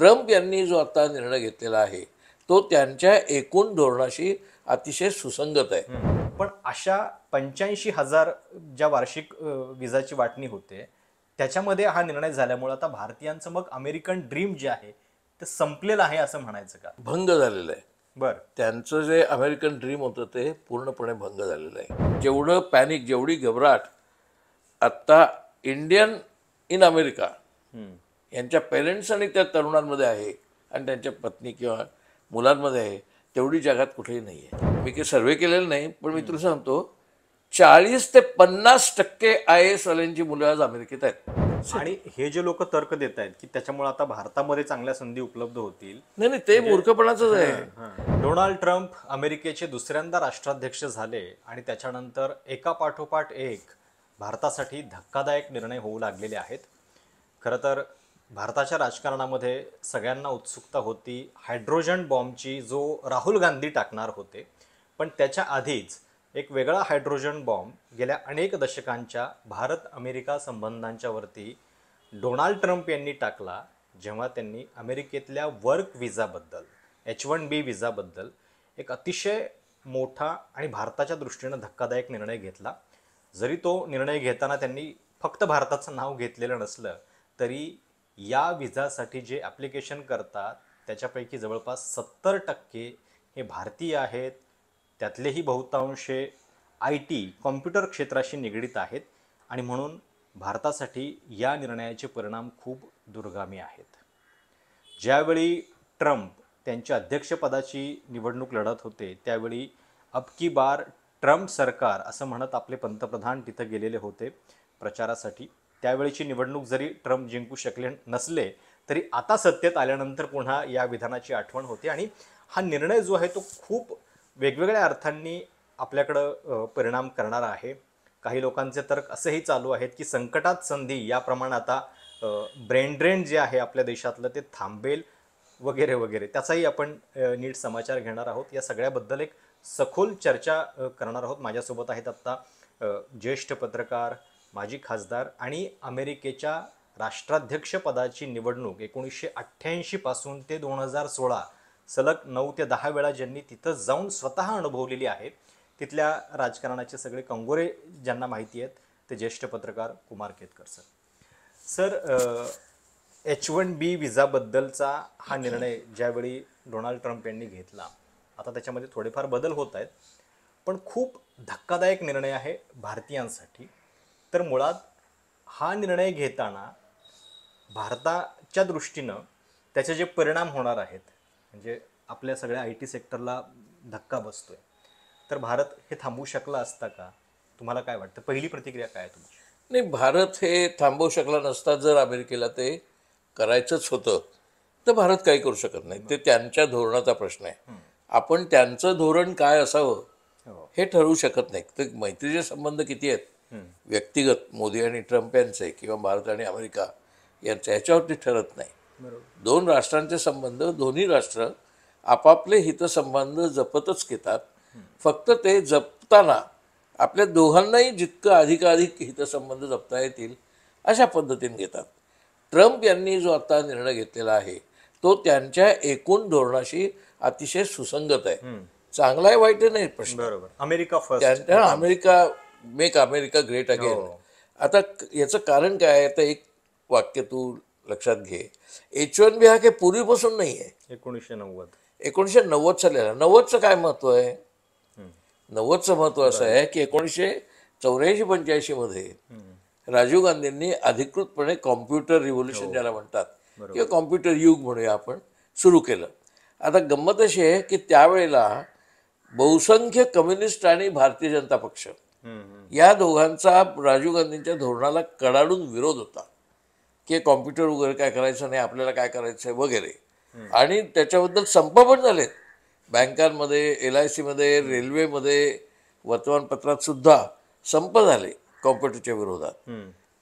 Trump यांनी जो आता निर्णय घेतलेला आहे तो त्यांच्या एकूण धोरणाशी अतिशय सुसंगत आहे. पण अशा 85,000 ज्या वार्षिक विजाची वाटणी होते त्याच्यामध्ये हा निर्णय झाल्यामुळे आता भारतीयांचं मग अमेरिकन ड्रीम जे आहे ते संपलेलं आहे असं म्हणायचं का? भंग झालेलं आहे. बरं. त्यांचं जे अमेरिकन ड्रीम होतं ते पूर्णपणे भंग झालेलं आहे. जेवढं पॅनिक, जेवढी घबराट आत्ता इंडियन इन अमेरिका यांच्या पेरेंट्स आणि त्या तरुणांमध्ये आहे आणि त्यांच्या पत्नी किंवा मुलांमध्ये आहे तेवढी जगात कुठेही नाही आहे. मी काही सर्वे केलेलं नाही, पण मी तुला सांगतो 40 ते 50% IAS वाल्यांची मुलं आज अमेरिकेत आहेत. आणि हे जे लोक तर्क देत आहेत की त्याच्यामुळे आता भारतामध्ये चांगल्या संधी उपलब्ध होतील, नाही ते मूर्खपणाचंच आहे. डोनाल्ड ट्रम्प अमेरिकेचे दुसऱ्यांदा राष्ट्राध्यक्ष झाले आणि त्याच्यानंतर एका पाठोपाठ एक भारतासाठी धक्कादायक निर्णय होऊ लागलेले आहेत. खरं तर भारताच्या राजकारणामध्ये सगळ्यांना उत्सुकता होती हायड्रोजन बॉम्बची, जो राहुल गांधी टाकणार होते. पण त्याच्या आधीच एक वेगळा हायड्रोजन बॉम्ब गेल्या अनेक दशकांच्या भारत अमेरिका संबंधांच्या वरती डोनाल्ड ट्रम्प यांनी टाकला, जेव्हा त्यांनी अमेरिकेतल्या वर्क विजाबद्दल, H1B विजाबद्दल एक अतिशय मोठा आणि भारताच्या दृष्टीनं धक्कादायक निर्णय घेतला. जरी तो निर्णय घेताना त्यांनी फक्त भारताचं नाव घेतलेलं नसलं तरी या विजासाठी जे ॲप्लिकेशन करतात त्याच्यापैकी जवळपास 70% हे भारतीय आहेत. त्यातलेही बहुतांश IT कॉम्प्युटर क्षेत्राशी निगडीत आहेत आणि म्हणून भारतासाठी या निर्णयाचे परिणाम खूप दूरगामी आहेत. ज्यावेळी ट्रम्प त्यांच्या अध्यक्षपदाची निवडणूक लढत होते त्यावेळी अब की बार ट्रम्प सरकार असं म्हणत आपले पंतप्रधान तिथं गेलेले होते प्रचारासाठी. त्यावेळीची निवडणूक जरी ट्रम्प जिंकू शकले नसले तरी आता सत्तेत आल्यानंतर पुन्हा या विधानाची आठवण होते आणि हा निर्णय जो आहे तो खूप वेगवेगळ्या अर्थांनी आपल्याकडं परिणाम करणारा आहे. काही लोकांचे तर्क असेही चालू आहेत की संकटात संधी याप्रमाणे आता ब्रेन ड्रेन जे आहे आपल्या देशातलं ते थांबेल वगैरे वगैरे. त्याचाही आपण नीट समाचार घेणार आहोत. या सगळ्याबद्दल एक सखोल चर्चा करणार आहोत. माझ्यासोबत आहेत आत्ता ज्येष्ठ पत्रकार, माजी खासदार आणि अमेरिकेच्या राष्ट्राध्यक्षपदाची निवडणूक 1988 पासून ते 2016 सलग 9 ते 10 वेळा ज्यांनी तिथं जाऊन स्वतः अनुभवलेली आहे, तिथल्या राजकारणाचे सगळे कंगोरे ज्यांना माहिती आहेत ते ज्येष्ठ पत्रकार Kumar Ketkar sir. Sir, H1B विजाबद्दलचा हा निर्णय ज्यावेळी डोनाल्ड ट्रम्प यांनी घेतला, आता त्याच्यामध्ये थोडेफार बदल होत आहेत, पण खूप धक्कादायक निर्णय आहे भारतीयांसाठी. तर मुळात हा निर्णय घेताना भारताच्या दृष्टीनं त्याचे जे परिणाम होणार आहेत, म्हणजे आपल्या सगळ्या IT सेक्टरला धक्का बसतोय, तर भारत हे थांबवू शकला असता का? तुम्हाला काय वाटतं? पहिली प्रतिक्रिया काय आहे तुमची? नाही, भारत हे थांबवू शकला नसता. जर अमेरिकेला ते करायचंच होतं तर भारत काही करू शकत नाही. ते त्यांच्या धोरणाचा प्रश्न आहे. आपण त्यांचं धोरण काय असावं हे ठरवू शकत नाही. तर मैत्रीचे संबंध किती आहेत व्यक्तिगत मोदी आणि ट्रम्प यांचे किंवा भारत आणि अमेरिका यांचे, ह्याच्यावरती ठरत नाही. दोन राष्ट्रांचे संबंध, दोन्ही राष्ट्र आपापले हितसंबंध जपतच घेतात. फक्त ते जपताना आपल्या दोघांनाही जितकं अधिकाधिक हितसंबंध जपता येतील अशा पद्धतीने घेतात. ट्रम्प यांनी जो आता निर्णय घेतलेला आहे तो त्यांच्या एकूण धोरणाशी अतिशय सुसंगत आहे. चांगला आहे वाईट नाही प्रश्न. बरोबर. America first, America, make America great again. आता याचं कारण काय आहे? तर एक वाक्य तू लक्षात घे. H1B हा काही पूर्वीपासून नाही आहे. 1990 साली. 90चं काय महत्व आहे? 90चं महत्व असं आहे की 1984-85 मध्ये राजीव गांधींनी अधिकृतपणे कॉम्प्युटर रिव्होल्युशन ज्याला म्हणतात किंवा कॉम्प्युटर युग म्हणूया आपण, सुरू केलं. आता गंमत अशी आहे की त्यावेळेला बहुसंख्य कम्युनिस्ट आणि भारतीय जनता पक्ष या दोघांचा राजीव गांधींच्या धोरणाला कडाडून विरोध होता की कॉम्प्युटर वगैरे काय करायचं नाही, आपल्याला काय करायचं आहे वगैरे. आणि त्याच्याबद्दल संप पण झालेत बँकांमध्ये, LIC मध्ये, रेल्वेमध्ये, वर्तमानपत्रात सुद्धा संप झाले कॉम्प्युटरच्या विरोधात.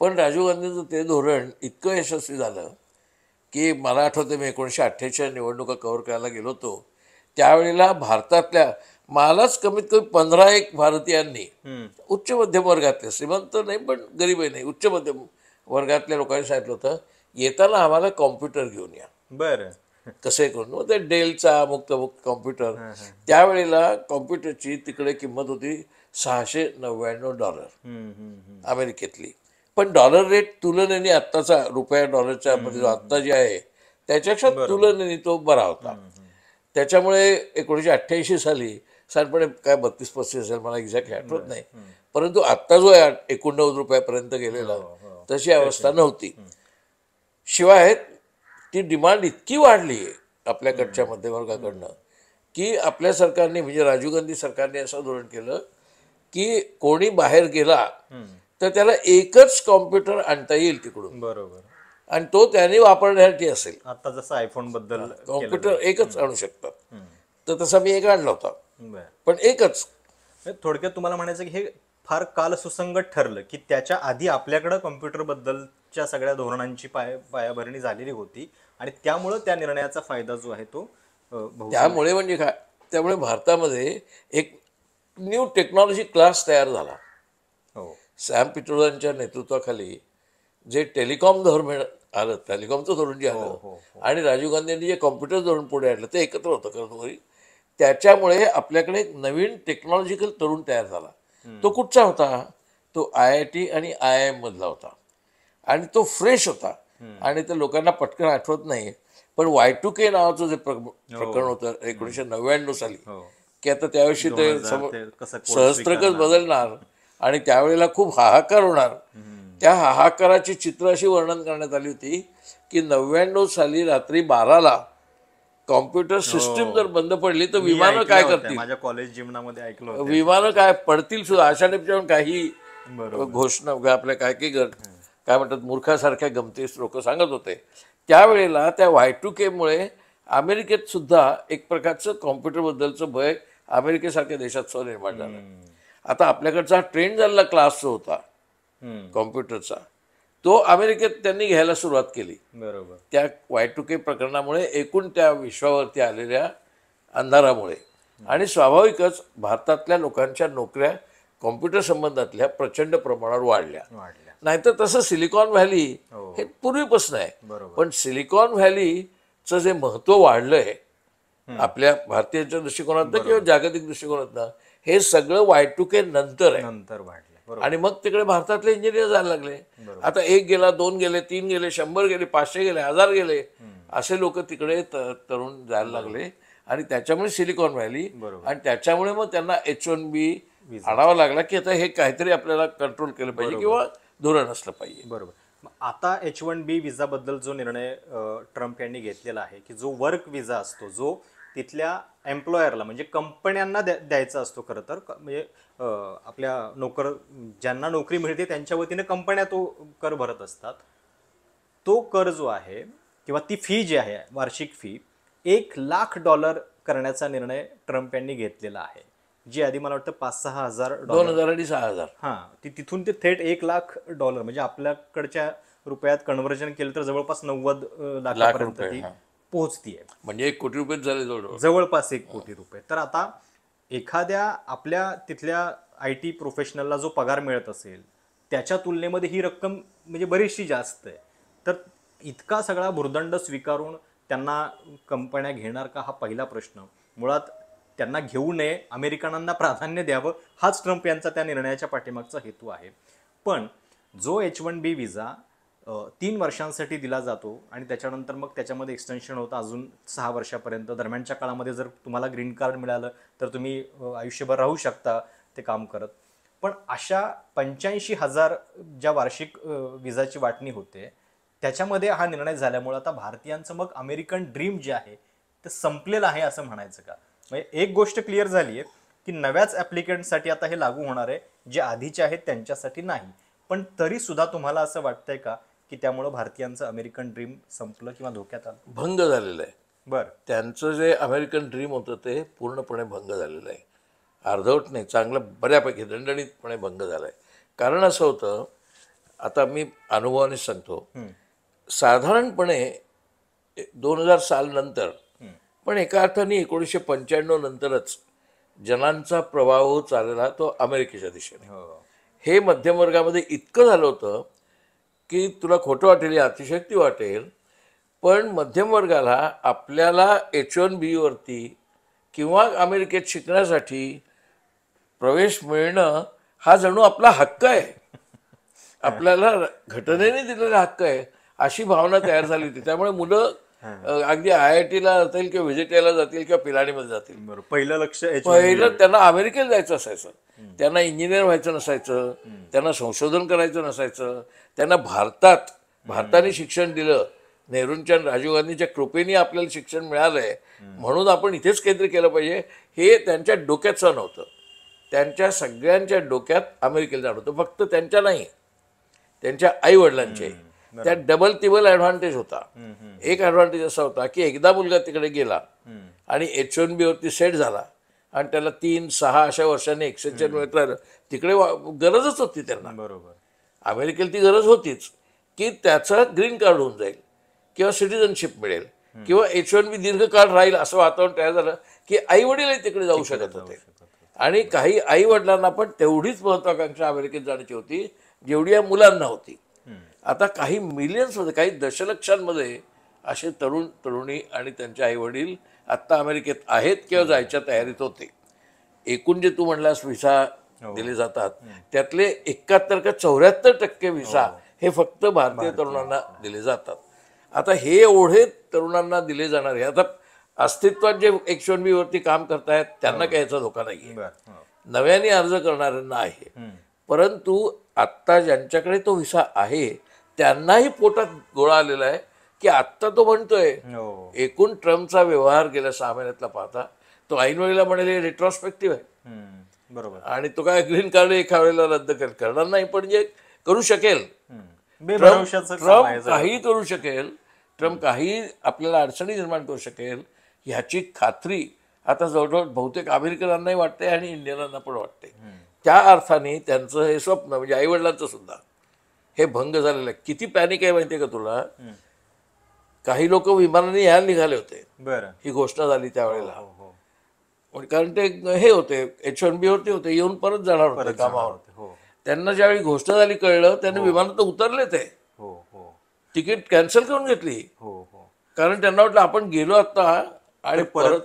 पण राजीव गांधींचं ते धोरण इतकं यशस्वी झालं की मला आठवतं मी 1988 निवडणुका कव्हर करायला गेलो होतो त्यावेळेला भारतातल्या मलाच कमीत कमी 15 भारतीयांनी, उच्च मध्यम वर्गातले, श्रीमंत नाही पण गरीबही नाही, उच्च मध्यम वर्गातल्या लोकांनी सांगितलं होतं येताना आम्हाला कॉम्प्युटर घेऊन या. बरं. कसे करून मग ते डेलचा मुक्त कॉम्प्युटर त्यावेळेला कॉम्प्युटरची तिकडे किंमत होती $699 अमेरिकेतली. पण डॉलर रेट तुलनेने आत्ताचा रुपया डॉलरच्या मध्ये जो आत्ता जे आहे त्याच्यापेक्षा तुलनेने तो बरा होता. त्याच्यामुळे 1988 साली साधारणपणे काय 32-35 असेल मला एक्झॅक्ट आठवत नाही, परंतु आत्ता जो आहे 89 रुपयापर्यंत गेलेला तशी अवस्था नव्हती. शिवाय ती डिमांड इतकी वाढली आहे आपल्याकडच्या मध्यमवर्गाकडनं की आपल्या सरकारने म्हणजे राजीव गांधी सरकारने असं धोरण केलं की कोणी बाहेर गेला तर त्याला एकच कॉम्प्युटर आणता येईल तिकडून बरोबर. आणि तो त्याने वापरण्यासाठी असेल. आता जसं आयफोन बद्दल कॉम्प्युटर एकच आणू शकतात. तर तसा मी एक आणला होता, बरं. पण एकच. थोडक्यात तुम्हाला म्हणायचं की हे फार काल सुसंगत ठरलं की त्याच्या आधी आपल्याकडं कॉम्प्युटर बद्दलच्या सगळ्या धोरणांची पायाभरणी झालेली होती आणि त्यामुळं त्या निर्णयाचा फायदा जो आहे तो त्यामुळे म्हणजे काय, त्यामुळे भारतामध्ये एक न्यू टेक्नॉलॉजी क्लास तयार झाला. हो. सॅम पिट्रोडांच्या नेतृत्वाखाली जे टेलिकॉम धोरण आलं, टेलिकॉमचं धोरण जे आलं आणि राजीव गांधींनी जे कॉम्प्युटर धोरण पुढे आणलं ते एकत्र होतं खरं. त्याच्यामुळे आपल्याकडे एक नवीन टेक्नॉलॉजिकल तरुण तयार झाला. तो कुठचा होता? तो IIT आणि IIM मधला होता आणि तो फ्रेश होता आणि ते लोकांना पटकन आठवत नाही, पण Y2K नावाचं जे प्रकरण होतं 1999 साली की आता त्याविषयी ते सहस्त्रकच बदलणार आणि त्यावेळेला खूप हाहाकार होणार. त्या हाहाकाराची चित्र अशी वर्णन करण्यात आली होती की 99 साली रात्री 12ला कॉम्प्युटर सिस्टीम जर बंद पडली तर विमानं काय करतील, माझ्या कॉलेज जीवनामध्ये ऐकलं होतं, विमानं काय पडतील सुद्धा. अशा टाईपच्या काही घोषणा आपल्या काय काय म्हणतात मूर्खासारख्या गमती लोक सांगत होते. त्यावेळेला त्या Y2K मुळे अमेरिकेत सुद्धा एक प्रकारचं कॉम्प्युटरबद्दलचं भय अमेरिकेसारख्या देशात सुद्धा निर्माण झालं. आता आपल्याकडचा ट्रेंड झालेला क्लास जो होता कॉम्प्युटरचा तो अमेरिकेत त्यांनी घ्यायला सुरुवात केली. बरोबर. त्या Y2K प्रकरणामुळे एकूण त्या विश्वावरती आलेल्या अंधारामुळे आणि स्वाभाविकच भारतातल्या लोकांच्या नोकऱ्या कॉम्प्युटर संबंधातल्या प्रचंड प्रमाणावर वाढल्या. नाहीतर तसं सिलिकॉन व्हॅली हे पूर्वीपासून आहे, पण सिलिकॉन व्हॅलीचं जे महत्त्व वाढलंय आपल्या भारतीयांच्या दृष्टिकोनातनं किंवा जागतिक दृष्टिकोनातनं हे सगळं Y2K नंतर आहे. नंतर वाढलं आणि मग तिकडे भारतातले इंजिनियर जायला लागले. आता 1 गेला, 2 गेले, 3 गेले, 100 गेले, 500 गेले, 1000 गेले, असे लोक तिकडे तरुण जायला लागले आणि त्याच्यामुळे सिलिकॉन व्हॅली आणि त्याच्यामुळे मग त्यांना H1B आणावा लागला की आता हे काहीतरी आपल्याला कंट्रोल केलं पाहिजे किंवा धोरण असलं पाहिजे. बरोबर. आता H1B विजाबद्दल जो निर्णय ट्रम्प यांनी घेतलेला आहे की जो वर्क विजा असतो जो तिथल्या एम्प्लॉयरला म्हणजे कंपन्यांना द्यायचा असतो. खरं तर म्हणजे आपल्या ज्यांना नोकरी मिळते त्यांच्या वतीने कंपन्या तो कर भरत असतात. तो कर जो आहे किंवा ती फी जी आहे वार्षिक फी $1,00,000 करण्याचा निर्णय ट्रम्प यांनी घेतलेला आहे, जी आधी मला वाटतं $5,000-6,000 $2,000 आणि 6,000 ती तिथून ते थेट $1,00,000 म्हणजे आपल्याकडच्या रुपयात कन्व्हर्जन केलं तर जवळपास 90 लाखापर्यंत ती पोहोचतीये. म्हणजे 1 कोटी रुपये झाले जवळपास 1 कोटी रुपये. तर आता एखाद्या आपल्या तिथल्या IT प्रोफेशनलला जो पगार मिळत असेल त्याच्या तुलनेमध्ये ही रक्कम म्हणजे बरीचशी जास्त आहे. तर इतका सगळा भुर्दंड स्वीकारून त्यांना कंपन्या घेणार का हा पहिला प्रश्न. मुळात त्यांना घेऊ नये, अमेरिकनांना प्राधान्य द्यावं हाच ट्रम्प यांचा त्या निर्णयाच्या पाठीमागचा हेतू आहे. पण जो H1B विजा 3 वर्षांसाठी दिला जातो आणि त्याच्यानंतर मग त्याच्यामध्ये एक्सटेन्शन होतं अजून 6 वर्षापर्यंत. दरम्यानच्या काळामध्ये जर तुम्हाला ग्रीन कार्ड मिळालं तर तुम्ही आयुष्यभर राहू शकता ते काम करत. पण अशा 85,000 ज्या वार्षिक विजाची वाटणी होते त्याच्यामध्ये हा निर्णय झाल्यामुळे आता भारतीयांचं मग अमेरिकन ड्रीम जे आहे ते संपलेलं आहे असं म्हणायचं का. म्हणजे एक गोष्ट क्लिअर झाली आहे की नव्याच ॲप्लिकेंटसाठी आता हे लागू होणार आहे, जे आधीचे आहेत त्यांच्यासाठी नाही. पण तरी सुद्धा तुम्हाला असं वाटतंय का की त्यामुळं भारतीयांचं अमेरिकन ड्रीम संपलं किंवा धोक्यात आलं? भंग झालेलं आहे. बरं. त्यांचं जे अमेरिकन ड्रीम होतं ते पूर्णपणे भंग झालेलं आहे. अर्धवट नाही, चांगलं बऱ्यापैकी दणदणीतपणे भंग झालं आहे. कारण असं होतं, आता मी अनुभवाने सांगतो, साधारणपणे 2000 साल नंतर पण एका अर्थाने 1995 नंतरच जनांचा प्रवाह चालला तो अमेरिकेच्या दिशेने. हे मध्यमवर्गामध्ये इतकं झालं होतं की तुला खोटं वाटेल, अतिशयोक्ती वाटेल, पण मध्यम वर्गाला आपल्याला H1B वरती किंवा अमेरिकेत शिकण्यासाठी प्रवेश मिळणं हा जणू आपला हक्क आहे, आपल्याला घटनेने दिलेला हक्क आहे, अशी भावना तयार झाली होती. त्यामुळे मुलं अगदी IIT-ला जातील किंवा व्हिजिटला जातील किंवा पिलानीमध्ये जातील. बरोबर. पहिलं लक्ष पहिलं त्यांना अमेरिकेला जायचं असायचं, त्यांना इंजिनियर व्हायचं नसायचं, त्यांना संशोधन करायचं नसायचं, त्यांना भारताने शिक्षण दिलं, नेहरूंच्या आणि राजीव गांधींच्या कृपेने आपल्याला शिक्षण मिळालंय म्हणून आपण इथेच केंद्रित केलं पाहिजे, हे त्यांच्या डोक्याचं नव्हतं. त्यांच्या सगळ्यांच्या डोक्यात अमेरिकेला जाणं होतं. फक्त त्यांच्या नाही, त्यांच्या आई वडिलांचे. त्यात डबल तिबल ॲडव्हान्टेज होता. एक ॲडव्हान्टेज असा होता की एकदा मुलगा तिकडे गेला आणि H1B वरती सेट झाला आणि त्याला 3-6 अशा वर्षांनी एक्सटेन्शन मिळत राहिलं, तिकडे गरजच होती त्यांना. बरोबर. अमेरिकेला ती गरज होतीच की त्याचं ग्रीन कार्ड होऊन जाईल किंवा सिटिझनशिप मिळेल किंवा H1B दीर्घकाळ राहील, असं वातावरण तयार झालं की आई वडीलही तिकडे जाऊ शकत होते. आणि काही आई वडिलांना पण तेवढीच महत्वाकांक्षा अमेरिकेत जाण्याची होती जेवढी या मुलांना होती. आता काही मिलियन्समध्ये, काही दशलक्षांमध्ये असे तरुण तरुणी आणि त्यांचे आई वडील आत्ता अमेरिकेत आहेत किंवा जायच्या तयारीत होते. एकूण जे तू म्हणलास व्हिसा दिले जातात त्यातले 71 का 74% व्हिसा हे फक्त भारतीय तरुणांना दिले जातात. आता हे एवढे तरुणांना दिले जाणारे, आता अस्तित्वात जे H1B वरती काम करतायत त्यांना काही याचा धोका नाही, नव्याने अर्ज करणाऱ्यांना आहे. परंतु आत्ता ज्यांच्याकडे तो व्हिसा आहे त्यांनाही पोटात गोळा आलेला आहे की आत्ता तो म्हणतोय, एकूण ट्रम्पचा व्यवहार गेल्या 6 महिन्यातला पाहता तो ऐनवेळेला म्हणेल रिट्रॉस्पेक्टिव्ह आहे. बरोबर. आणि तो काय ग्रीन कार्ड एका वेळेला रद्द करणार नाही, पण जे करू शकेल, ट्रम्प काही करू शकेल, ट्रम्प काही आपल्याला अडचणी निर्माण करू शकेल ह्याची खात्री आता जवळजवळ बहुतेक अमेरिकनांनाही वाटते आणि इंडियनांना पण वाटते. त्या अर्थाने त्यांचं हे स्वप्न म्हणजे आईवडिलांचं सुद्धा हे भंग झालेलं आहे. किती पॅनिक आहे माहितीये का तुला? काही लोक विमानाने यायला निघाले होते ही घोषणा झाली त्यावेळेला, कारण ते हे होते H1B वरती होते, येऊन परत जाणार होते कामावर. त्यांना ज्यावेळी घोषणा झाली कळलं, त्यांनी विमानात उतरले, ते तिकीट कॅन्सल करून घेतली, कारण त्यांना वाटलं आपण गेलो आता आणि परत.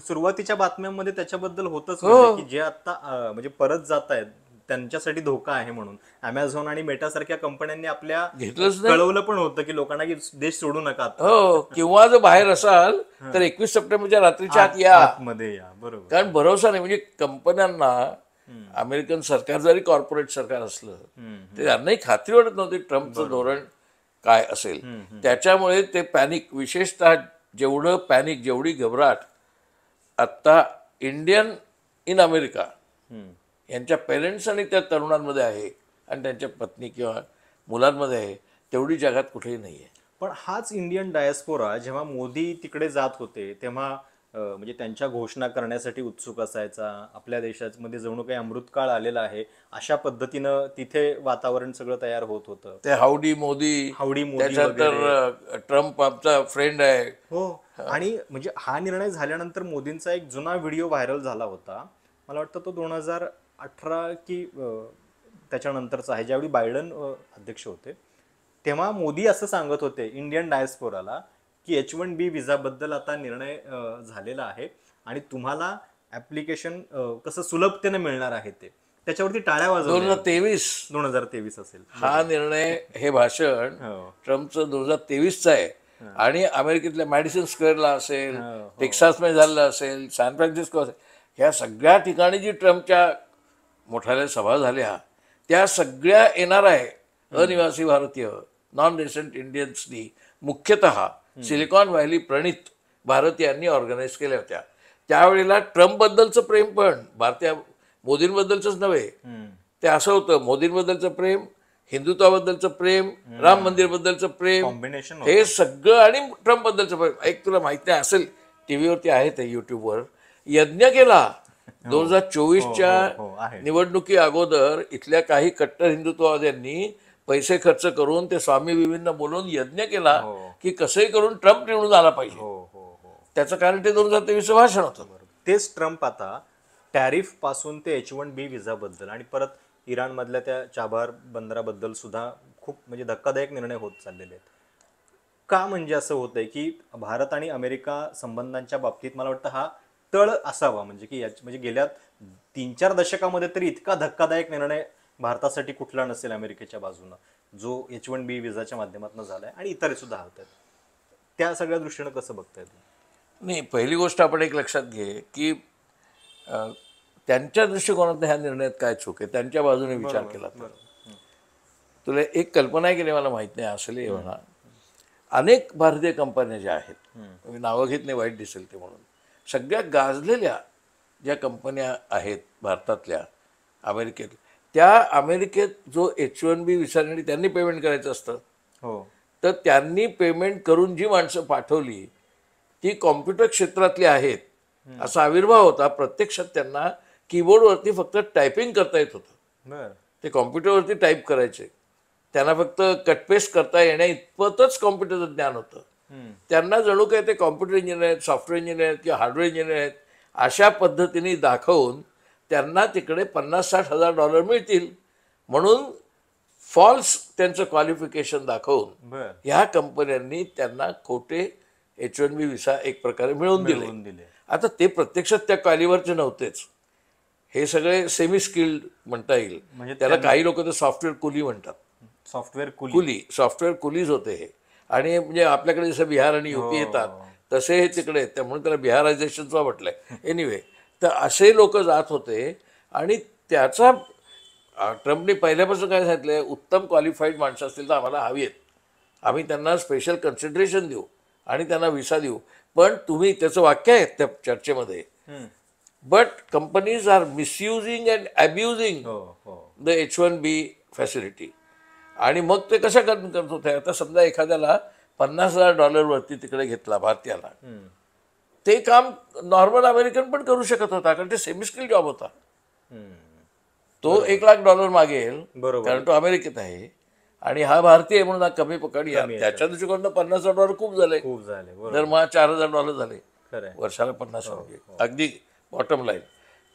सुरुवातीच्या बातम्यांमध्ये त्याच्याबद्दल होतच की जे आता म्हणजे परत जात आहेत त्यांच्यासाठी धोका आहे म्हणून अमेझॉन आणि मेटा सारख्या कंपन्यांनी आपल्या कळवलं पण होतं की लोकांना की देश सोडू नका. हो, किंवा जर बाहेर असाल तर 21 सप्टेंबरच्या रात्रीच्या आत या, मध्ये या. बरोबर. कारण भरोसा नाही, म्हणजे कंपन्यांना अमेरिकन सरकार जरी कॉर्पोरेट सरकार असलं तरी त्यांनाही खात्री वाटत नव्हती ट्रम्पचं धोरण काय असेल. त्याच्यामुळे ते पॅनिक, विशेषतः जेवढी घबराट आत्ता इंडियन इन अमेरिका यांच्या पेरेंट्स आणि त्या तरुणांमध्ये आहे आणि त्यांच्या पत्नी किंवा मुलांमध्ये आहे, तेवढी जगात कुठेही नाही आहे. पण हाच इंडियन डायस्पोरा जेव्हा मोदी तिकडे जात होते तेव्हा म्हणजे त्यांच्या घोषणा करण्यासाठी उत्सुक असायचा. आपल्या देशामध्ये जणू काही अमृतकाळ आलेला आहे अशा पद्धतीनं तिथे वातावरण सगळं तयार होत होतं. ते हाऊडी मोदी, त्याच्यानंतर ट्रम्प आमचा फ्रेंड आहे. हो, आणि म्हणजे हा निर्णय झाल्यानंतर मोदींचा एक जुना व्हिडिओ व्हायरल झाला होता, मला वाटतं तो 2018 की त्याच्यानंतरचा आहे, ज्यावेळी बायडन अध्यक्ष होते. तेव्हा मोदी असं सांगत होते इंडियन डायस्पोराला की H1B व्हिसाबद्दल आता निर्णय झालेला आहे आणि तुम्हाला ऍप्लिकेशन कसं सुलभतेने मिळणार आहे ते, त्याच्यावरती टाळ्या वाजवल्या. 2023 असेल हा निर्णय, हे भाषण ट्रम्पचं 2023चं आहे. आणि अमेरिकेतल्या मॅडिसन स्क्वेअरला असेल, टेक्सासमध्ये झालेलं असेल, सॅन फ्रान्सिस्को असेल, ह्या सगळ्या ठिकाणी जी ट्रम्पच्या मोठ्या सभा झाल्या त्या सगळ्या NRI अनिवासी भारतीय नॉन रेसिडेंट इंडियन्सनी मुख्यतः सिलिकॉन व्हॅली प्रणित भारतीयांनी ऑर्गनाईज केल्या होत्या. त्यावेळेला ट्रम्पबद्दलचं प्रेम पण भारतीय मोदींबद्दलच नव्हे, ते असं होतं, मोदींबद्दलचं प्रेम, हिंदुत्वाबद्दलचं प्रेम, राम मंदिरबद्दलचं प्रेम, कॉम्बिनेशन हे सगळं, आणि ट्रम्प बद्दलचं प्रेम. एक तुला माहिती नाही असेल, टीव्हीवरती आहे ते, युट्यूबवर यज्ञ केला 2024च्या निवडणुकी अगोदर इथल्या काही कट्टर हिंदुत्ववाद्यांनी पैसे खर्च करून ते स्वामी विवेकानंदांना बोलवून यज्ञ केला की कसंही करून ट्रम्प निवडून आला पाहिजे. त्याचं कारण ते 2023चं भाषण होतं. तेच ट्रम्प आता टॅरिफ पासून ते H1B व्हिसाबद्दल आणि परत इराणमधल्या त्या चाबार बंदराबद्दल सुद्धा खूप म्हणजे धक्कादायक निर्णय होत चाललेले आहेत. का म्हणजे असं होतंय की भारत आणि अमेरिका संबंधांच्या बाबतीत मला वाटतं हा तळ असावा, म्हणजे की म्हणजे गेल्या 3-4 दशकामध्ये तरी इतका धक्कादायक निर्णय भारतासाठी कुठला नसेल अमेरिकेच्या बाजूनं, जो H1B विजाच्या माध्यमातून झालाय आणि इतर सुद्धा होत आहेत. त्या सगळ्या दृष्टीनं कसं बघताय तुम्ही? नाही, पहिली गोष्ट आपण एक लक्षात घे की अ, त्यांच्या दृष्टिकोनात ह्या निर्णयात काय चूक आहे, त्यांच्या बाजूने विचार केला तर. तुला एक कल्पना आहे की नाही मला माहीत नाही, असेल म्हणा, अनेक भारतीय कंपन्या ज्या आहेत, मी नावं घेत नाही, वाईट दिसेल ते म्हणून, सगळ्या गाजलेल्या ज्या कंपन्या आहेत भारतातल्या अमेरिकेत, त्या अमेरिकेत जो H1B विचारण्यासाठी त्यांनी पेमेंट करायचं असतं, हो, तर त्यांनी पेमेंट करून जी माणसं पाठवली ती कॉम्प्युटर क्षेत्रातली आहेत असा आविर्भाव होता. प्रत्यक्षात त्यांना कीबोर्डवरती फक्त टायपिंग करता येत होतं. बरं, ते कॉम्प्युटरवरती टाईप करायचे, त्यांना फक्त कटपेस्ट करता येण्या इतपतच कॉम्प्युटरचं ज्ञान होतं. त्यांना जणू काय ते कॉम्प्युटर इंजिनियर आहेत, सॉफ्टवेअर इंजिनियर आहेत किंवा हार्डवेअर इंजिनियर आहेत अशा पद्धतीने दाखवून त्यांना तिकडे $50,000-60,000 मिळतील म्हणून फॉल्स त्यांचं क्वालिफिकेशन दाखवून बरं, ह्या कंपन्यांनी त्यांना खोटे H1B विसा एक प्रकारे मिळवून दिले. आता ते प्रत्यक्षात त्या क्वालिवरचे नव्हतेच, हे सगळे सेमी स्किल्ड म्हणता येईल. म्हणजे त्याला काही लोक तर सॉफ्टवेअर कुली म्हणतात. सॉफ्टवेअर सॉफ्टवेअर कुलीज होते हे. आणि म्हणजे आपल्याकडे जसं बिहार आणि युपी येतात तसे हे तिकडे आहेत, त्यामुळे त्याला बिहारायझेशनचं म्हटलंय. एनिवे, तर असे लोक जात होते आणि त्याचा ट्रम्पने पहिल्यापासून काय सांगितलंय, उत्तम क्वालिफाईड माणसं असतील तर आम्हाला हवी आहेत, आम्ही त्यांना स्पेशल कन्सिडरेशन देऊ आणि त्यांना विसा देऊ, पण तुम्ही, त्याचं वाक्य आहे त्या चर्चेमध्ये, but companies are misusing and abusing the H1B facility. आणि मग ते कशा करत होते, आता समजा एखाद्याला $50,000 वरती तिकडे घेतला भारतीयाला, ते काम नॉर्मल अमेरिकन पण करू शकत होता, कारण ते सेमी स्किल जॉब होता. तो $1,00,000 मागेल, कारण तो अमेरिकेत आहे आणि हा भारतीय आहे म्हणून हा कमी पकड. त्याच्या दृष्टिकोनात $50,000 खूप झाले, दरमहा $4,000 झाले, वर्षाला 50 म्हणजे अगदी बॉटम लाईन.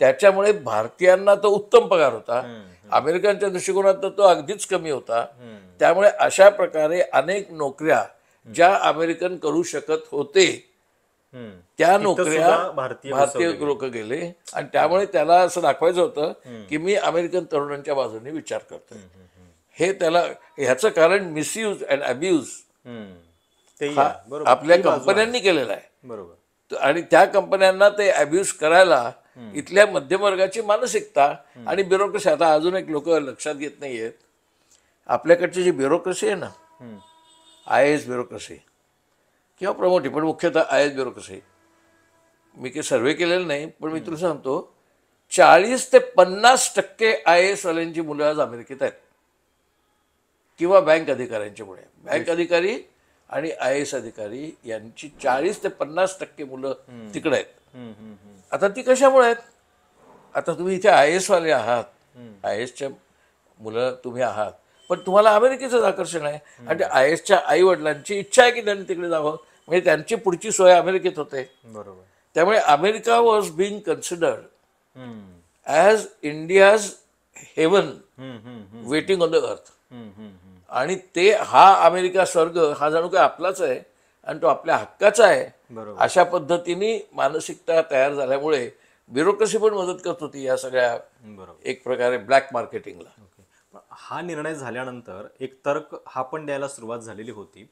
त्याच्यामुळे भारतीयांना तो उत्तम पगार होता, अमेरिकनच्या दृष्टिकोनात तर तो अगदीच कमी होता. त्यामुळे अशा प्रकारे अनेक नोकऱ्या ज्या अमेरिकन करू शकत होते त्या नोकऱ्या भारतीय लोक गेले. आणि त्यामुळे त्याला असं दाखवायचं होतं की मी अमेरिकन तरुणांच्या बाजूने विचार करतोय. हे त्याला, ह्याचं कारण मिसयूज अँड अब्यूज आपल्या कंपन्यांनी केलेला आहे. बरोबर. आणि त्या कंपन्यांना ते अब्यूज करायला इथल्या मध्यमवर्गाची मानसिकता आणि ब्युरोक्रेसी. आता अजून एक लोक लक्षात घेत नाहीयेत, आपल्याकडची जी ब्युरोक्रेसी आहे ना, IAS ब्युरोक्रेसी किंवा प्रमोटी, पण मुख्यतः IAS ब्युरोक्रेसी, मी काही सर्वे केलेलं नाही, पण मी तुला सांगतो 40 ते 50% IAS वाल्यांची मुलं आज अमेरिकेत आहेत, किंवा बँक अधिकाऱ्यांची मुळे. बँक अधिकारी आणि IAS अधिकारी यांची 40 ते 50% मुलं तिकडे आहेत. आता ती कशामुळे आहेत? आता तुम्ही इथे IAS वाले आहात, IASच्या मुलं तुम्ही आहात, पण तुम्हाला अमेरिकेचंच आकर्षण आहे. आणि IASच्या आई वडिलांची इच्छा आहे की त्यांनी तिकडे जावं, म्हणजे त्यांची पुढची सोय अमेरिकेत होते. बरोबर. त्यामुळे America was being considered as India's heaven waiting on the earth. आणि ते, हा अमेरिका स्वर्ग हा जणू काय आपलाच आहे आणि तो आपल्या हक्काचा आहे, अशा पद्धतीने मानसिकता तयार झाल्यामुळे ब्युरोक्रेसी पण मदत करत होती या सगळ्या एक प्रकारे ब्लॅक मार्केटिंगला. हा निर्णय झाल्यानंतर एक तर्क हा पण द्यायला सुरुवात झालेली होती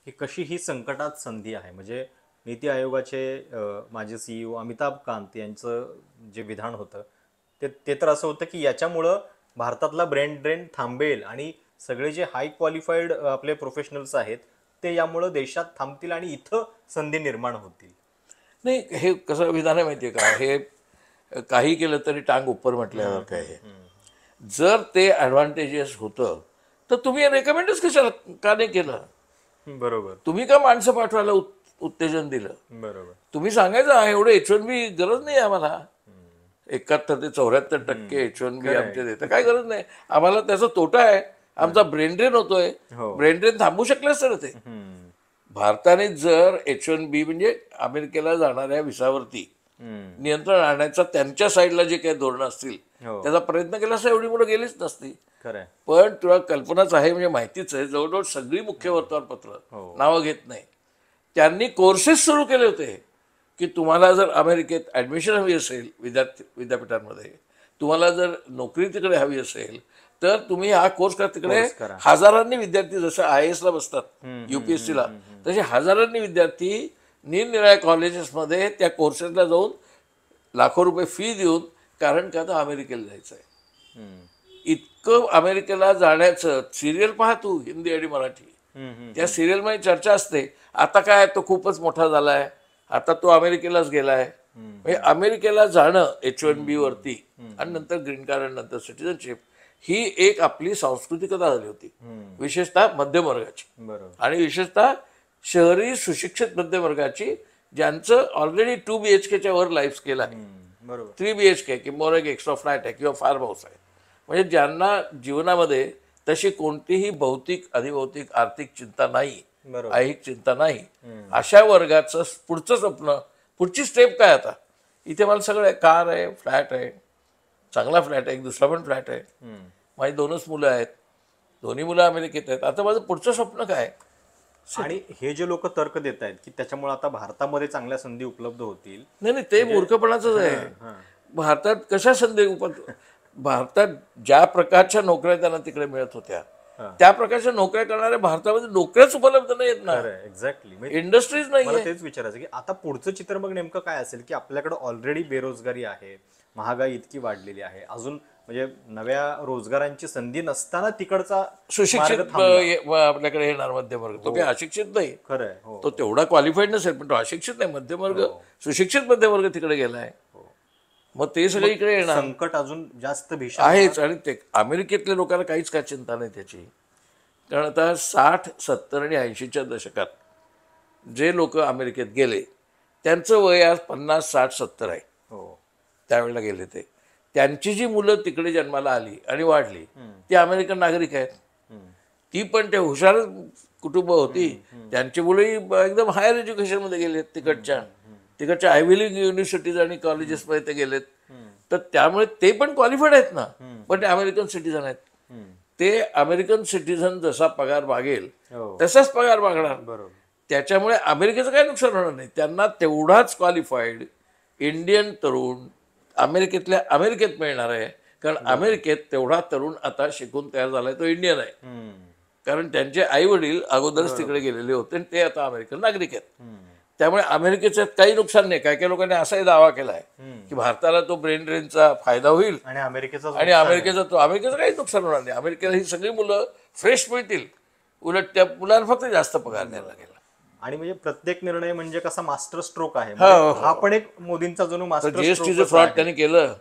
की कशी ही संकटात संधी आहे. म्हणजे नीती आयोगाचे माजी CEO अमिताभ कांत यांचं जे विधान होतं ते तर असं होतं की याच्यामुळं भारतातला ब्रेन ड्रेन थांबेल आणि सगळे जे हाय क्वालिफाईड आपले प्रोफेशनल्स आहेत ते यामुळं देशात थांबतील आणि इथं संधी निर्माण होतील. नाही, हे कसं विधान आहे माहिती आहे का, हे काही केलं तरी टांग उपर म्हटल्यावर काय आहे. जर ते ॲडव्हान्टेजेस होतं तर तुम्ही रेकमेंडच कशाला का नाही केलं? बरोबर. तुम्ही का माणसं पाठवायला उत्तेजन दिलं? बरोबर. तुम्ही सांगायचं एवढं H1B गरज नाही आम्हाला, 71 ते 74% H1B आमच्या देतं, काय गरज नाही आम्हाला, त्याचा तोटा आहे, आमचा ब्रेन ड्रेन होतोय. ब्रेन ड्रेन थांबू शकले असतं ते. भारताने जर H1B म्हणजे अमेरिकेला जाणाऱ्या विसावरती नियंत्रण आणण्याचा त्यांच्या साईडला जे काही धोरणं असतील हो. त्याचा प्रयत्न केला असता एवढी मुलं गेलीच नसती. खरंय. पण तुला कल्पनाच आहे, म्हणजे माहितीच आहे, जवळजवळ सगळी मुख्य वर्तमानपत्र हो. नावं घेत नाही, त्यांनी कोर्सेस सुरू केले होते की तुम्हाला जर अमेरिकेत ॲडमिशन हवी असेल विद्यापीठांमध्ये, तुम्हाला जर नोकरी तिकडे हवी असेल, तर तुम्ही हा कोर्स करा. तिकडे कोर्स करा. हजारांनी विद्यार्थी जसं IAS ला बसतात UPSC ला, तसे हजारांनी विद्यार्थी निरनिराळ्या कॉलेजेसमध्ये त्या कोर्सेसला जाऊन लाखो रुपये फी देऊन, कारण का तर अमेरिकेला जायचं आहे. इतकं अमेरिकेला जाण्याचं सिरियल पाहा तू, हिंदी आणि मराठी, त्या सिरियलमध्ये चर्चा असते. आता काय, तो खूपच मोठा झालाय, आता तो अमेरिकेलाच गेलाय. म्हणजे अमेरिकेला जाणं H1B वरती आणि नंतर ग्रीन कार्ड, नंतर सिटिझनशिप, ही एक आपली सांस्कृतिकता झाली होती, विशेषतः मध्यम वर्गाची. बरोबर. आणि विशेषतः शहरी सुशिक्षित मध्यम वर्गाची, ज्यांचं ऑलरेडी 2 BHKच्या वर लाईफ स्केल आहे, बरोबर. 3 BHK किंवा एक एक्स्ट्रा फ्लॅट आहे किंवा फार्म हाऊस आहे. म्हणजे ज्यांना जीवनामध्ये तशी कोणतीही भौतिक, अधिभौतिक, आर्थिक चिंता नाही, बरोबर. ऐहिक चिंता नाही, अशा वर्गाचं पुढचं स्वप्न, पुढची स्टेप काय? आता इथे मला सगळं आहे, कार आहे, फ्लॅट आहे, चांगला फ्लॅट आहे, एक दुसरा पण फ्लॅट आहे, माझी 2च मुलं आहेत, दोन्ही मुलं अमेरिकेत आहेत, आता माझं पुढचं स्वप्न काय? आणि हे जे लोक तर्क देत आहेत की त्याच्यामुळे आता भारतामध्ये चांगल्या संधी उपलब्ध होतील, नाही, ते मूर्खपणाचंच आहे. भारतात कशा संधी भारतात ज्या प्रकारच्या नोकऱ्या त्यांना तिकडे मिळत होत्या, त्या प्रकारच्या नोकऱ्या करणाऱ्या भारतामध्ये नोकऱ्याच उपलब्ध नाहीत ना. एक्झॅक्टली. इंडस्ट्रीज नाही. मला तेच विचारायचं की आता पुढचं चित्र मग नेमकं काय असेल, की आपल्याकडे ऑलरेडी बेरोजगारी आहे, महागाई इतकी वाढलेली आहे, अजून म्हणजे नव्या रोजगारांची संधी नसताना तिकडचा सुशिक्षित आपल्याकडे येणार मध्यम वर्ग. तो काही अशिक्षित नाही, खरंय. हो. तो तेवढा क्वालिफाईड नसेल, पण तो अशिक्षित नाही. मध्यम वर्ग, सुशिक्षित मध्यम वर्ग तिकडे गेलाय, मग ते सगळे इकडे येणार. संकट अजून जास्त भीषण आहेच. आणि ते अमेरिकेतल्या लोकांना काहीच काय चिंता नाही त्याची, कारण आता 60, 70 आणि 80च्या दशकात जे लोक अमेरिकेत गेले, त्यांचं वय आज 50, 60, 70 आहे. त्यावेळेला गेले ते, त्यांची जी मुलं तिकडे जन्माला आली आणि वाढली, ती अमेरिकन नागरिक आहेत. ती पण ते हुशार कुटुंब होती, त्यांची मुलंही एकदम हायर एज्युकेशनमध्ये गेलेत, तिकडच्या आयव्ही लीग युनिव्हर्सिटीज आणि कॉलेजेसमध्ये ते गेलेत. तर त्यामुळे ते पण क्वालिफाईड आहेत ना, पण ते अमेरिकन सिटीझन आहेत. ते अमेरिकन सिटीझन जसा पगार मागेल तसाच पगार मागणार. त्याच्यामुळे अमेरिकेचं काही नुकसान होणार नाही. त्यांना तेवढाच क्वालिफाईड इंडियन तरुण अमेरिकेत मिळणार आहे, कारण अमेरिकेत तेवढा तरुण आता शिकून तयार झालाय, तो इंडियन आहे. कारण त्यांचे आई वडील अगोदरच तिकडे गेलेले होते आणि ते आता अमेरिकन नागरिक आहेत. त्यामुळे अमेरिकेचं काही नुकसान नाही. काही काही लोकांनी असाही दावा केलाय की भारताला तो ब्रेन ड्रेनचा फायदा होईल आणि अमेरिकेचं काही नुकसान होणार नाही. अमेरिकेला ही सगळी मुलं फ्रेश मिळतील, उलट त्या मुलांना फक्त जास्त पगार द्यायला लागेल. आणि म्हणजे प्रत्येक निर्णय म्हणजे कसा मास्टर स्ट्रोक आहे. हा पण एक मोदींचा जणू मास्टर स्ट्रोक. जीएसटीचं फ्रॉड त्यांनी केलं,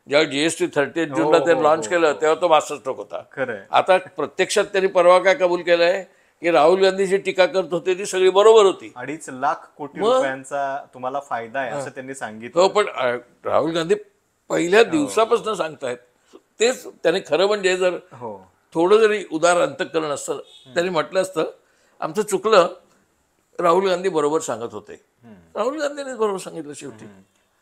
जेव्हा GST 30 जूनला त्यांनी लॉन्च केलं, तेव्हा तो मास्टर स्ट्रोक होता. खरंय. आता प्रत्यक्षात त्यांनी परवा काय कबूल केलंय की राहुल गांधी जी टीका करत होते ती सगळी बरोबर होती. 2.5 लाख कोटी रुपयांचा तुम्हाला फायदा आहे असं त्यांनी सांगितलं. हो, पण राहुल गांधी पहिल्या दिवसापासून सांगतायत तेच. त्यांनी खरं म्हणजे जर थोडं जरी उदार अंतःकरण असतं, त्यांनी म्हटलं असतं आमचं चुकलं, राहुल गांधी बरोबर सांगत होते. राहुल गांधीनेच बरोबर सांगितलं शेवटी.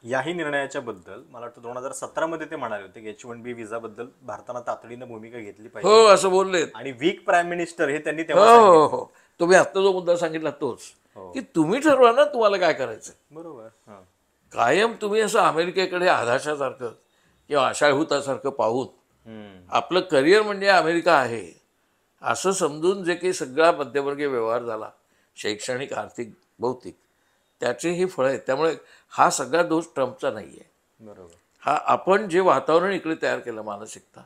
याही निर्णयाच्या बद्दल मला वाटतं 2017 मध्ये ते म्हणाले होते की H1B व्हिसा बद्दल भारतानं तातडीनं भूमिका घेतली पाहिजे. हो, असं बोलले. आणि वीक प्राईम मिनिस्टर हे त्यांनी तेव्हा हो हो, तुम्ही आता जो मुद्दा सांगितला तोच, की तुम्ही ठरवा ना तुम्हाला काय करायचं. बरोबर. कायम तुम्ही असं अमेरिकेकडे आधाशासारखं किंवा आशाभूतासारखं पाहून आपलं करिअर म्हणजे अमेरिका आहे असं समजून जे काही सगळा मध्यमवर्गीय व्यवहार झाला, शैक्षणिक, आर्थिक, भौतिक, त्याचे ही फळं आहेत. त्यामुळे हा सगळा दोष ट्रम्पचा नाही आहे. बरोबर. हा आपण जे वातावरण इकडे तयार केलं, मानसिकता,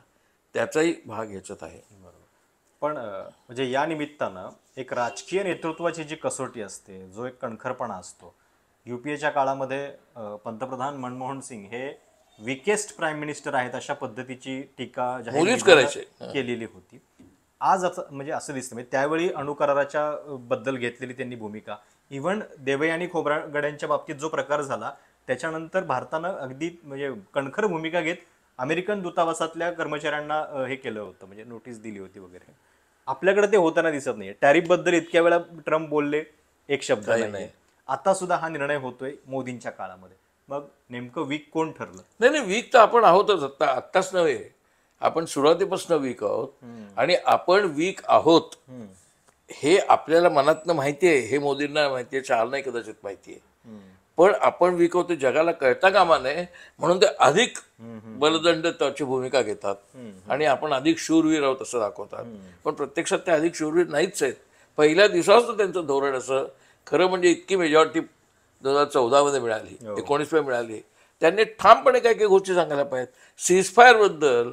त्याचाही भाग ह्याच्यात आहे. पण म्हणजे या निमित्तानं एक राजकीय नेतृत्वाची जी कसोटी असते, जो एक कणखरपणा असतो, UPAच्या काळामध्ये पंतप्रधान मनमोहन सिंग हे विकेस्ट प्राईम मिनिस्टर आहेत अशा पद्धतीची टीका केलेली होती. आज म्हणजे असं दिसतं, म्हणजे त्यावेळी अणुकराराच्या बद्दल घेतलेली त्यांनी भूमिका, इव्हन देवयानी खोब्रागड्यांच्या बाबतीत जो प्रकार झाला त्याच्यानंतर भारतानं अगदी म्हणजे कणखर भूमिका घेत अमेरिकन दूतावासातल्या कर्मचाऱ्यांना हे केलं होतं, म्हणजे नोटीस दिली होती वगैरे. आपल्याकडे ते होताना दिसत नाही. टॅरिफ बद्दल इतक्या वेळा ट्रम्प बोलले, एक शब्द नाही. आता सुद्धा हा निर्णय होतोय मोदींच्या काळामध्ये. मग नेमकं वीक कोण ठरलं? नाही नाही, वीक तर आपण आहोतच, आत्ताच नव्हे, आपण सुरुवातीपासून वीक आहोत. आणि आपण वीक आहोत हे आपल्याला मनातनं माहिती आहे, हे मोदींना माहिती आहे, चार नाही कदाचित माहिती आहे. पण आपण वीक आहोत ते जगाला कळता कामा नये, म्हणून ते अधिक बलदंड त्याची भूमिका घेतात आणि आपण अधिक शूरवीर आहोत असं दाखवतात. पण प्रत्यक्षात ते अधिक शूरवीर नाहीच आहेत. पहिल्या दिवसाचं त्यांचं धोरण असं, खरं म्हणजे इतकी मेजॉरिटी 2014 मिळाली, 19 मिळाली, त्यांनी ठामपणे काही काही गोष्टी सांगायला पाहिजेत. सीजफायर बद्दल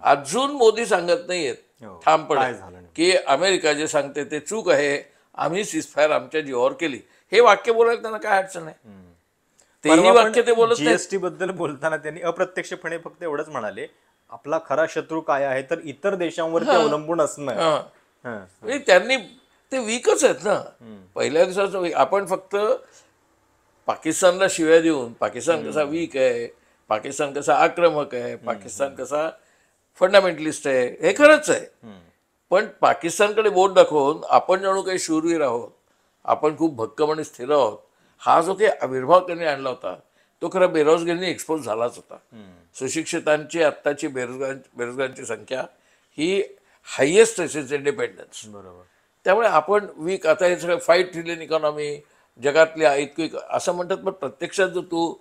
अजून मोदी सांगत नाहीयेत ठामपणे की अमेरिका जे सांगते ते चूक आहे, आम्ही सीजफायर आमच्या जीवावर केली. हे वाक्य बोलायला त्यांना काय अडचण आहे? तेही वाक्य ते बोलत नाही. जीएसटी बद्दल बोलताना त्यांनी अप्रत्यक्षपणे फक्त एवढंच म्हणाले, आपला खरा शत्रू काय आहे तर इतर देशांवरती अवलंबून असणं. म्हणजे त्यांनी ते वीकच आहेत ना. पहिल्या दिवसाचं आपण फक्त पाकिस्तानला शिव्या देऊन पाकिस्तान कसा वीक आहे, पाकिस्तान कसा आक्रमक आहे, पाकिस्तान कसा फंडामेंटलिस्ट आहे, हे खरंच आहे. पण पाकिस्तानकडे बोट दाखवून आपण जणू काही शूरवीर आहोत, आपण खूप भक्कम आणि स्थिर आहोत, हा जो काही आविर्भाव त्यांनी आणला होता तो खरा बेरोजगारीने एक्सपोज झालाच होता. सुशिक्षितांची आत्ताची बेरोजगारांची संख्या ही हायेस्ट सिन्स इंडिपेंडन्स. बरोबर. त्यामुळे आपण वीक, आता हे सगळं 5 ट्रिलियन इकॉनॉमी जगातली इतकी असं म्हणतात, पण प्रत्यक्षात जर तू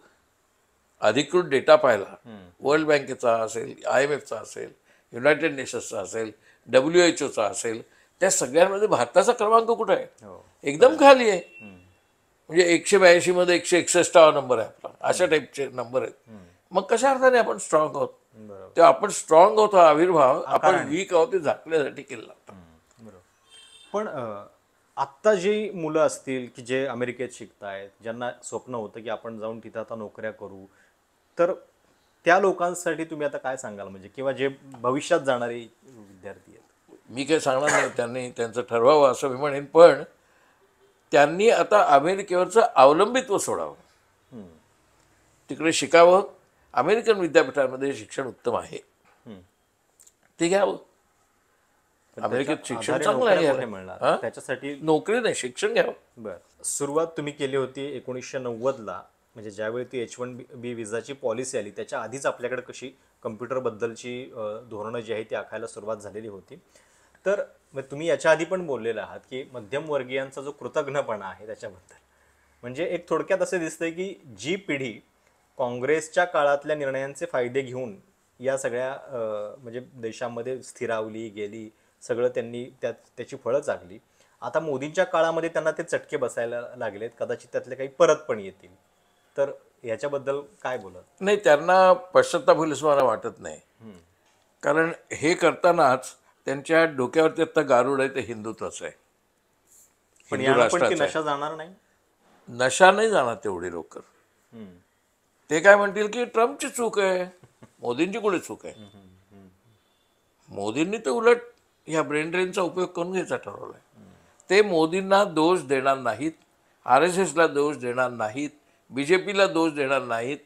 अधिकृत डेटा पाहिला, वर्ल्ड बँकेचा असेल, IMFचा असेल, युनायटेड नेशन्सचा असेल, WHO असेल, त्या सगळ्यांमध्ये भारताचा क्रमांक कुठं आहे? एकदम खाली आहे. म्हणजे 182 मध्ये 161 नंबर आहे आपला, अशा टाईपचे नंबर आहेत. मग कशा अर्थाने आपण स्ट्रॉंग आहोत? तेव्हा आपण स्ट्रॉंग आहोत हा आविर्भाव आपण वीक आहोत ते झाकण्यासाठी केला. पण आत्ता जी मुलं असतील की जे अमेरिकेत शिकतायत, ज्यांना स्वप्न होतं की आपण जाऊन तिथं आता नोकऱ्या करू, तर त्या लोकांसाठी तुम्ही आता काय सांगाल? म्हणजे किंवा जे भविष्यात जाणारे विद्यार्थी आहेत. मी काही सांगणार नाही, त्यांनी त्यांचं ठरवावं असं मी म्हणेन. पण त्यांनी आता अमेरिकेवरचं अवलंबित्व सोडावं, तिकडे शिकावं. अमेरिकन विद्यापीठांमध्ये शिक्षण उत्तम आहे, ते घ्यावं. अमेरिकेत शिक्षण चांगलं आहे, त्याच्यासाठी नोकरी नाही शिक्षण घ्यावं. बरं, सुरुवात तुम्ही केली होती 1990ला, म्हणजे ज्यावेळी ती H1B विजाची पॉलिसी आली त्याच्या आधीच आपल्याकडे कशी कम्प्युटरबद्दलची धोरणं जी आहे ती आखायला सुरुवात झालेली होती. तर तुम्ही याच्या आधी पण बोललेला आहात की मध्यमवर्गीयांचा जो कृतज्ञपणा आहे त्याच्याबद्दल, म्हणजे एक थोडक्यात असं दिसतंय की जी पिढी काँग्रेसच्या काळातल्या निर्णयांचे फायदे घेऊन या सगळ्या म्हणजे देशामध्ये स्थिरावली गेली, सगळं त्यांनी त्याची फळं चागली, आता मोदींच्या काळामध्ये त्यांना ते चटके बसायला लागलेत, कदाचित त्यातले काही परत पण येतील. तर याच्याबद्दल काय बोलत? नाही, त्यांना पश्चाताप होईल असं मला वाटत नाही. कारण हे करतानाच त्यांच्या डोक्यावरती आता गारुड आहे ते हिंदुत्वाचं आहे, हिंदू राष्ट्राचं. नशा जाणार नाही, नशा नाही जाणार तेवढी लवकर. ते काय म्हणतील की ट्रम्पची चूक आहे, मोदींची कुठे चूक आहे? मोदींनी तर उलट ह्या ब्रेन ड्रेनचा उपयोग करून घ्यायचा ठरवलाय. ते मोदींना दोष देणार नाहीत, RSSला दोष देणार नाहीत, BJPला दोष देणार नाहीत.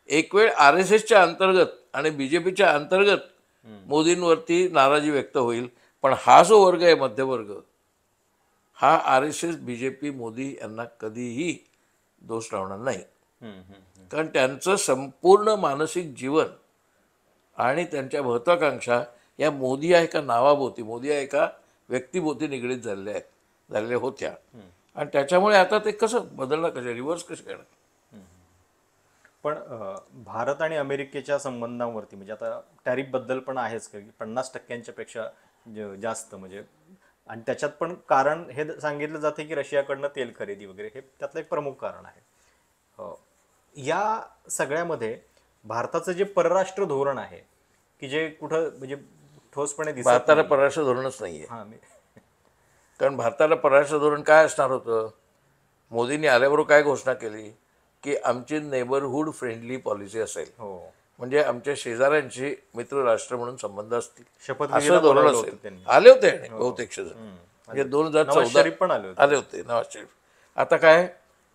एक वेळ RSSच्या अंतर्गत आणि BJPच्या अंतर्गत मोदींवरती नाराजी व्यक्त होईल, पण हा जो वर्ग आहे मध्यवर्ग, हा RSS, BJP, मोदी यांना कधीही दोष लावणार नाही. कारण त्यांचं संपूर्ण मानसिक जीवन आणि त्यांच्या महत्वाकांक्षा या मोदी आहे का नावाभोवती, मोदी आहे का व्यक्तिभोवती निगडीत झालेल्या होत्या. आणि त्याच्यामुळे आता ते कसं बदलणार, कसे रिव्हर्स कसे करणार? पण भारत आणि अमेरिकेच्या संबंधांवरती म्हणजे आता टॅरिफ बद्दल पण आहेच की 50% पेक्षा जास्त, म्हणजे आणि त्याच्यात पण कारण हे सांगितलं जाते की रशियाकडनं तेल खरेदी वगैरे, हे त्यातलं एक प्रमुख कारण आहे. या सगळ्यामध्ये भारताचं जे परराष्ट्र धोरण आहे की जे कुठं म्हणजे ठोसपणे दिसत नाही. भारताला परराष्ट्र धोरणच नाहीये. कारण भारताला परराष्ट्र धोरण काय असणार होतं? मोदींनी आल्याबरोबर काय घोषणा केली की आमची नेबरहूड फ्रेंडली पॉलिसी असेल, म्हणजे आमच्या शेजाऱ्यांची मित्र राष्ट्र म्हणून संबंध असतील असं धोरण असेल. आले होते आणि बहुतेक जण, म्हणजे 2014 पण आले होते नवाज शरीफ. आता काय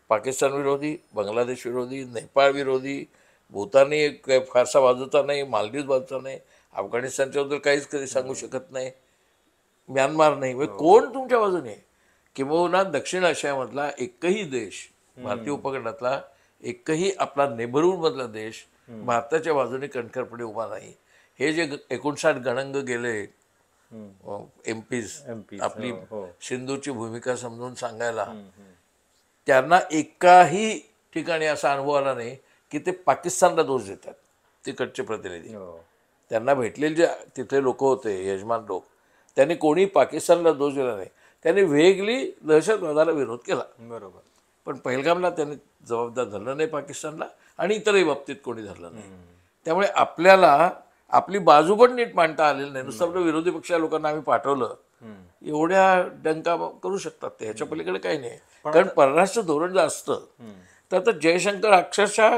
पाकिस्तान विरोधी, बांगलादेश विरोधी, नेपाळ विरोधी, भूतानी फारसा बाजूचा नाही, मालदीव बाजूचा नाही, अफगाणिस्तानच्याबद्दल काहीच कधी सांगू शकत नाही, म्यानमार नाही. म्हणजे कोण तुमच्या बाजूने? किंबहुना दक्षिण आशियामधला एकही देश, भारतीय उपखंडातला एकही आपला नेबरहूड मधला देश भारताच्या बाजूने कणखरपणे उभा नाही. हे जे 59 गणंग गेले एमपीज आपली सिंधूची भूमिका समजून सांगायला, त्यांना एकाही ठिकाणी असा अनुभव आला नाही की ते पाकिस्तानला दोष देतात. तिकडचे प्रतिनिधी त्यांना भेटलेले जे तिथले लोक होते, यजमान लोक, त्यांनी कोणी पाकिस्तानला दोष दिला नाही. त्यांनी वेगळी दहशतवादाला विरोध केला. बरोबर. पण पहलगामला त्यांनी जबाबदार धरलं नाही पाकिस्तानला, आणि इतरही बाबतीत कोणी धरलं नाही. त्यामुळे आपल्याला आपली बाजू पण नीट मांडता आलेली नाही. नुसतं आपल्या विरोधी पक्षा लोकांना आम्ही पाठवलं, एवढ्या डंका करू शकतात ते, ह्याच्या पलीकडे काही नाही. कारण परराष्ट्र धोरण जर असतं तर आता जयशंकर अक्षरशः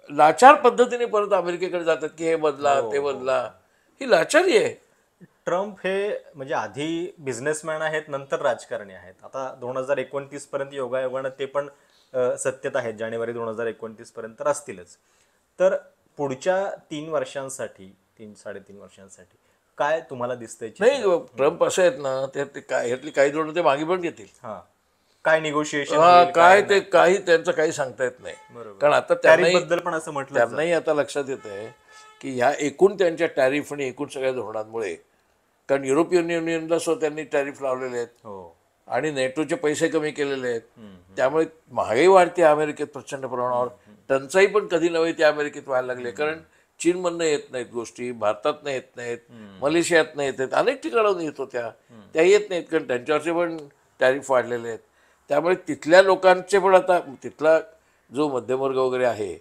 लाचार पद्धतीने परत अमेरिकेकडे जातात की हे बदला ते बदला. ही लाचारी आहे. ट्रम्प हे म्हणजे आधी बिझनेसमॅन आहेत, नंतर राजकारणी आहेत. आता 2029 पर्यंत योगायोगानं ते पण सत्तेत आहेत, जानेवारी 2029 पर्यंत असतीलच. तर पुढच्या 3 वर्षांसाठी, 3-3.5 वर्षांसाठी काय तुम्हाला दिसतंय? नाही, ट्रम्प असे आहेत ना, ते काय ह्यातली काही धोरणं ते मागे पण घेतील. काय निगोशिएशन, काय ते काही त्यांचं काही सांगता येत नाही. कारण आता टॅरिफबद्दल पण असं म्हटलं, त्यांनाही आता लक्षात येत आहे की ह्या एकूण त्यांच्या टॅरिफ आणि एकूण सगळ्या धोरणांमुळे, कारण युरोपियन युनियनला सुद्धा त्यांनी टॅरिफ लावलेले आहेत आणि नेटोचे पैसे कमी केलेले आहेत. त्यामुळे महागाई वाढते अमेरिकेत प्रचंड प्रमाणावर. टंचाई पण कधी नव्हे ते अमेरिकेत व्हायला लागले. कारण चीनमधनं येत नाहीत गोष्टी, भारतातनं येत नाहीत, मलेशियातनं येत आहेत, अनेक ठिकाणाहून येत होत्या, त्या येत नाहीत कारण त्यांच्यावरचे पण टॅरिफ वाढलेले आहेत. त्यामुळे तिथल्या लोकांचे पण आता, तिथला जो मध्यमवर्ग वगैरे आहे,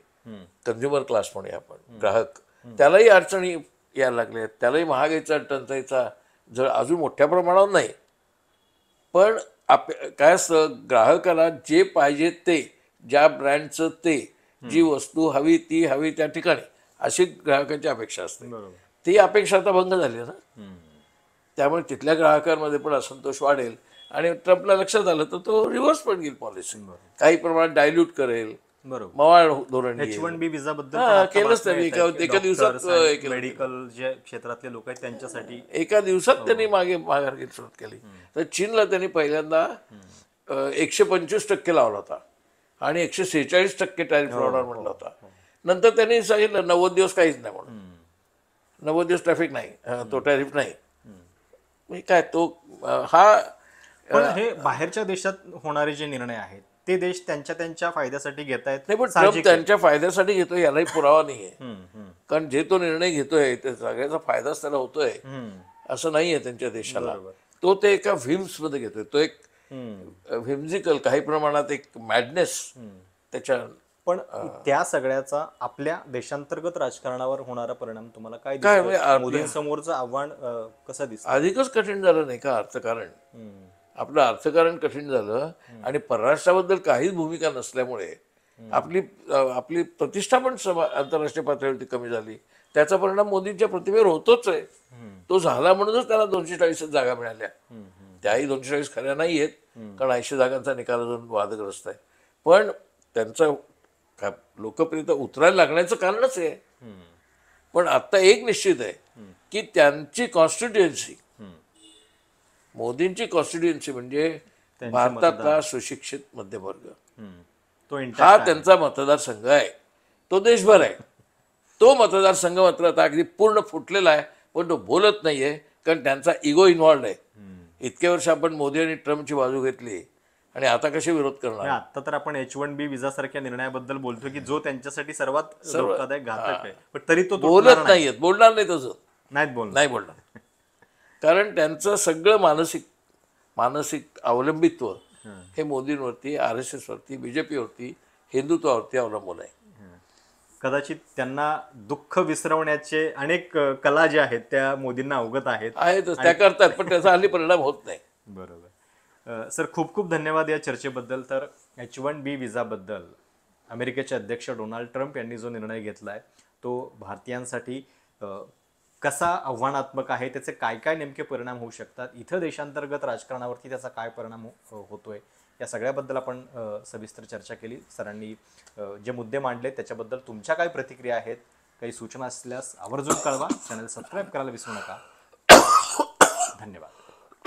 कन्झ्युमर क्लास म्हणूया आपण, ग्राहक, त्यालाही अडचणी यायला लागल्या. त्यालाही महागाईचा टंचाईचा जर अजून मोठ्या प्रमाणावर नाही, पण काय असतं, ग्राहकाला जे पाहिजे ते, ज्या ब्रँडचं ते, जी वस्तू हवी ती हवी त्या ठिकाणी, अशी ग्राहकांची अपेक्षा असते. ती अपेक्षा आता भंग झाली ना. त्यामुळे तिथल्या ग्राहकांमध्ये पण असंतोष वाढेल. आणि ट्रम्पला लक्षात आलं तर तो रिव्हर्स पण घेईल पॉलिसी, काही प्रमाणात डायल्यूट करेल, मवाळ धोरण H-1B विजा बद्दल केलंच त्यांनी. एका दिवसात मेडिकल जे क्षेत्रातले लोक आहेत त्यांच्यासाठी एका दिवसात त्यांनी माघार घेत सुरुवात केली. तर चीनला त्यांनी पहिल्यांदा 125% लावला होता आणि 146% टॅरिफ लावणार म्हणला होता. नंतर त्यांनी सांगितलं 90 दिवस काहीच नाही म्हणून, 90 दिवस ट्रॅफिक नाही, तो टॅरिफ नाही. काय तो हा, पण हे बाहेरच्या देशात होणारे जे निर्णय आहेत ते देश त्यांच्या फायद्यासाठी घेत आहेत. नाही, पण ट्रम्प त्यांच्या फायद्यासाठी घेतोय यालाही पुरावा नाहीये. कारण जे तो निर्णय घेतोय ते सगळ्याचा फायदाच त्याला होतोय असं नाहीये त्यांच्या देशाला. तो ते एका व्हिम्स मध्ये घेतोय. तो एक व्हिम्झिकल, काही प्रमाणात एक मॅडनेस त्याच्या. पण त्या सगळ्याचा आपल्या देशांतर्गत राजकारणावर होणारा परिणाम तुम्हाला काय दिसतो? मोदींसमोरचं आव्हान कसं दिसतं? अधिकच कठीण झालं नाही का अर्थकारण? आपलं अर्थकारण कठीण झालं आणि परराष्ट्राबद्दल काहीच भूमिका नसल्यामुळे आपली प्रतिष्ठा पण आंतरराष्ट्रीय पातळीवरती कमी झाली. त्याचा परिणाम मोदींच्या प्रतिमेवर होतोच आहे. तो झाला म्हणूनच त्याला 240 जागा मिळाल्या. त्याही 240 खऱ्या नाही आहेत, कारण 80 जागांचा निकाल अजून वादग्रस्त आहे. पण त्यांचं लोकप्रियता उतरायला लागण्याचं कारणच आहे. पण आता एक निश्चित आहे की त्यांची कॉन्स्टिट्युएन्सी, मोदींची कॉन्स्टिट्युएन्सी म्हणजे भारतातला सुशिक्षित मध्यमवर्ग, हा त्यांचा मतदारसंघ आहे. तो देशभर आहे. तो मतदारसंघ मात्र आता अगदी पूर्ण फुटलेला आहे, पण तो बोलत नाहीये कारण त्यांचा इगो इन्व्हॉल्ड आहे. इतके वर्ष आपण मोदी आणि ट्रम्पची बाजू घेतली आणि आता कसे विरोध करणार? आता तर आपण H-1B विजा सारख्या निर्णयाबद्दल बोलतो की जो त्यांच्यासाठी सर्वात धोकादायक, घातक आहे, पण तरी तो बोलत नाहीयेत, बोलणार नाही. तसं नाही बोलणार. कारण त्यांचं सगळं मानसिक अवलंबित्व हे मोदींवरती, RSS वरती, BJP वरती, हिंदुत्वावरती अवलंबून आहे. कदाचित त्यांना दुःख विसरवण्याचे अनेक कला ज्या आहेत त्या मोदींना अवगत आहेत, त्या करतात, पण त्याचा हल्ली परिणाम होत नाही. बरोबर. सर, खूप खूप धन्यवाद या चर्चेबद्दल. तर H-1B विजाबद्दल अमेरिकेचे अध्यक्ष डोनाल्ड ट्रम्प यांनी जो निर्णय घेतलाय तो भारतीयांसाठी कसा आव्हानात्मक आहे, त्याचे काय काय नेमके परिणाम होऊ शकतात, इथं देशांतर्गत राजकारणावरती त्याचा काय परिणाम होतोय, या सगळ्याबद्दल आपण सविस्तर चर्चा केली. सरांनी जे मुद्दे मांडले त्याच्याबद्दल तुमच्या काय प्रतिक्रिया आहेत, काही सूचना असल्यास आवर्जून कळवा. चॅनल सबस्क्राईब करायला विसरू नका. धन्यवाद.